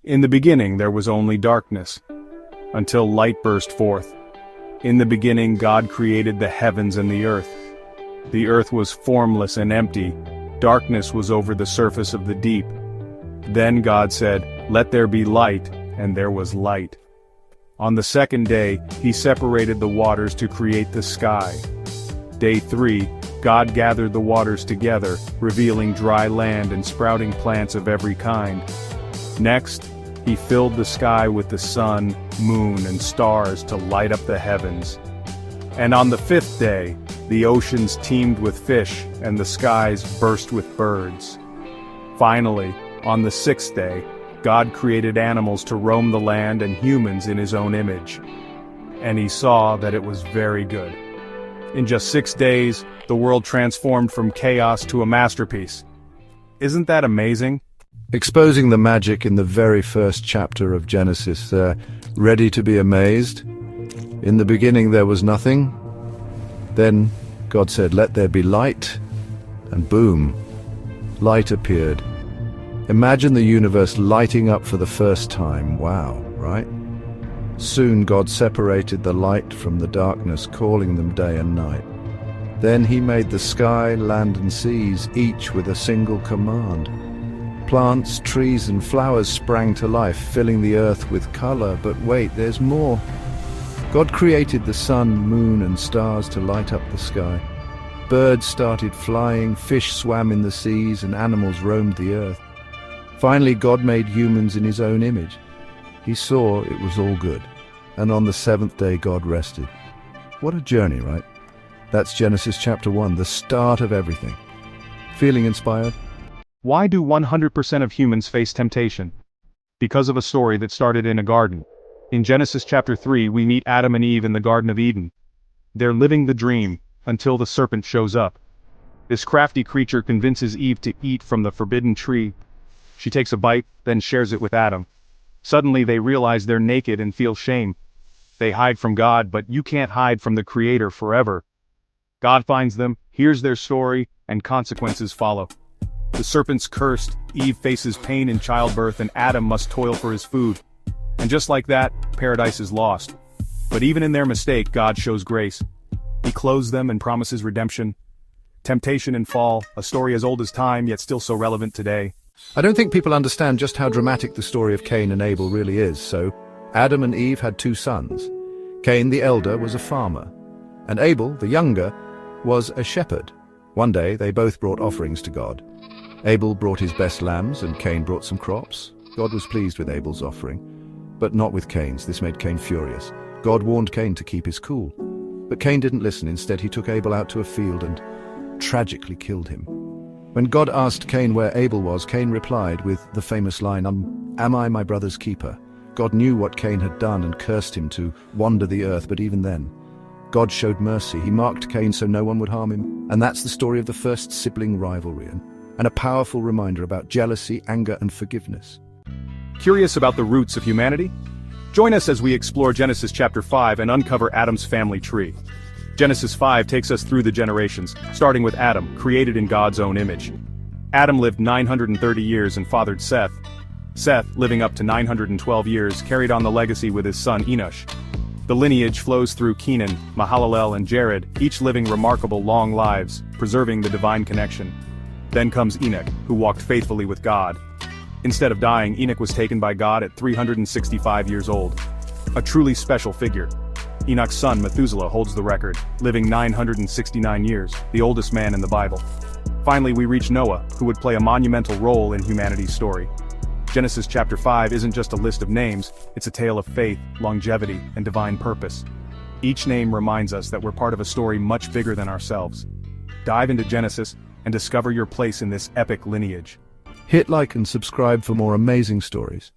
In the beginning there was only darkness, until light burst forth. In the beginning God created the heavens and the earth. The earth was formless and empty, darkness was over the surface of the deep. Then God said, "Let there be light," and there was light. On the second day, he separated the waters to create the sky. Day 3, God gathered the waters together, revealing dry land and sprouting plants of every kind. Next, he filled the sky with the sun, moon, and stars to light up the heavens. And on the 5th day, the oceans teemed with fish, and the skies burst with birds. Finally, on the 6th day, God created animals to roam the land and humans in his own image. And he saw that it was very good. In just 6 days, the world transformed from chaos to a masterpiece. Isn't that amazing? Exposing the magic in the very first chapter of Genesis, ready to be amazed? In the beginning there was nothing. Then God said, "Let there be light," and boom, light appeared. Imagine the universe lighting up for the first time. Wow, right? Soon God separated the light from the darkness, calling them day and night. Then he made the sky, land and seas, each with a single command. Plants, trees and flowers sprang to life, filling the earth with color. But wait, there's more. God created the sun, moon and stars to light up the sky. Birds started flying, fish swam in the seas, and animals roamed the earth. Finally, God made humans in his own image. He saw it was all good. And on the 7th day, God rested. What a journey, right? That's Genesis chapter 1, the start of everything. Feeling inspired? Why do 100% of humans face temptation? Because of a story that started in a garden. In Genesis chapter 3, we meet Adam and Eve in the Garden of Eden. They're living the dream, until the serpent shows up. This crafty creature convinces Eve to eat from the forbidden tree. She takes a bite, then shares it with Adam. Suddenly they realize they're naked and feel shame. They hide from God, but you can't hide from the Creator forever. God finds them, hears their story, and consequences follow. The serpent's cursed, Eve faces pain in childbirth, and Adam must toil for his food. And just like that, paradise is lost. But even in their mistake, God shows grace. He clothes them and promises redemption. Temptation and fall, a story as old as time, yet still so relevant today. I don't think people understand just how dramatic the story of Cain and Abel really is. So, Adam and Eve had 2 sons. Cain, the elder, was a farmer, and Abel, the younger, was a shepherd. One day, they both brought offerings to God. Abel brought his best lambs, and Cain brought some crops. God was pleased with Abel's offering, but not with Cain's. This made Cain furious. God warned Cain to keep his cool. But Cain didn't listen. Instead, he took Abel out to a field and tragically killed him. When God asked Cain where Abel was, Cain replied with the famous line, Am I my brother's keeper?" God knew what Cain had done and cursed him to wander the earth, but even then, God showed mercy. He marked Cain so no one would harm him. And that's the story of the first sibling rivalry, and a powerful reminder about jealousy, anger, and forgiveness. Curious about the roots of humanity? Join us as we explore Genesis chapter 5 and uncover Adam's family tree. Genesis 5 takes us through the generations, starting with Adam, created in God's own image. Adam lived 930 years and fathered Seth. Seth, living up to 912 years, carried on the legacy with his son Enosh. The lineage flows through Kenan, Mahalalel, and Jared, each living remarkable long lives, preserving the divine connection. Then comes Enoch, who walked faithfully with God. Instead of dying, Enoch was taken by God at 365 years old. A truly special figure. Enoch's son Methuselah holds the record, living 969 years, the oldest man in the Bible. Finally, we reach Noah, who would play a monumental role in humanity's story. Genesis chapter 5 isn't just a list of names, it's a tale of faith, longevity, and divine purpose. Each name reminds us that we're part of a story much bigger than ourselves. Dive into Genesis and discover your place in this epic lineage. Hit like and subscribe for more amazing stories.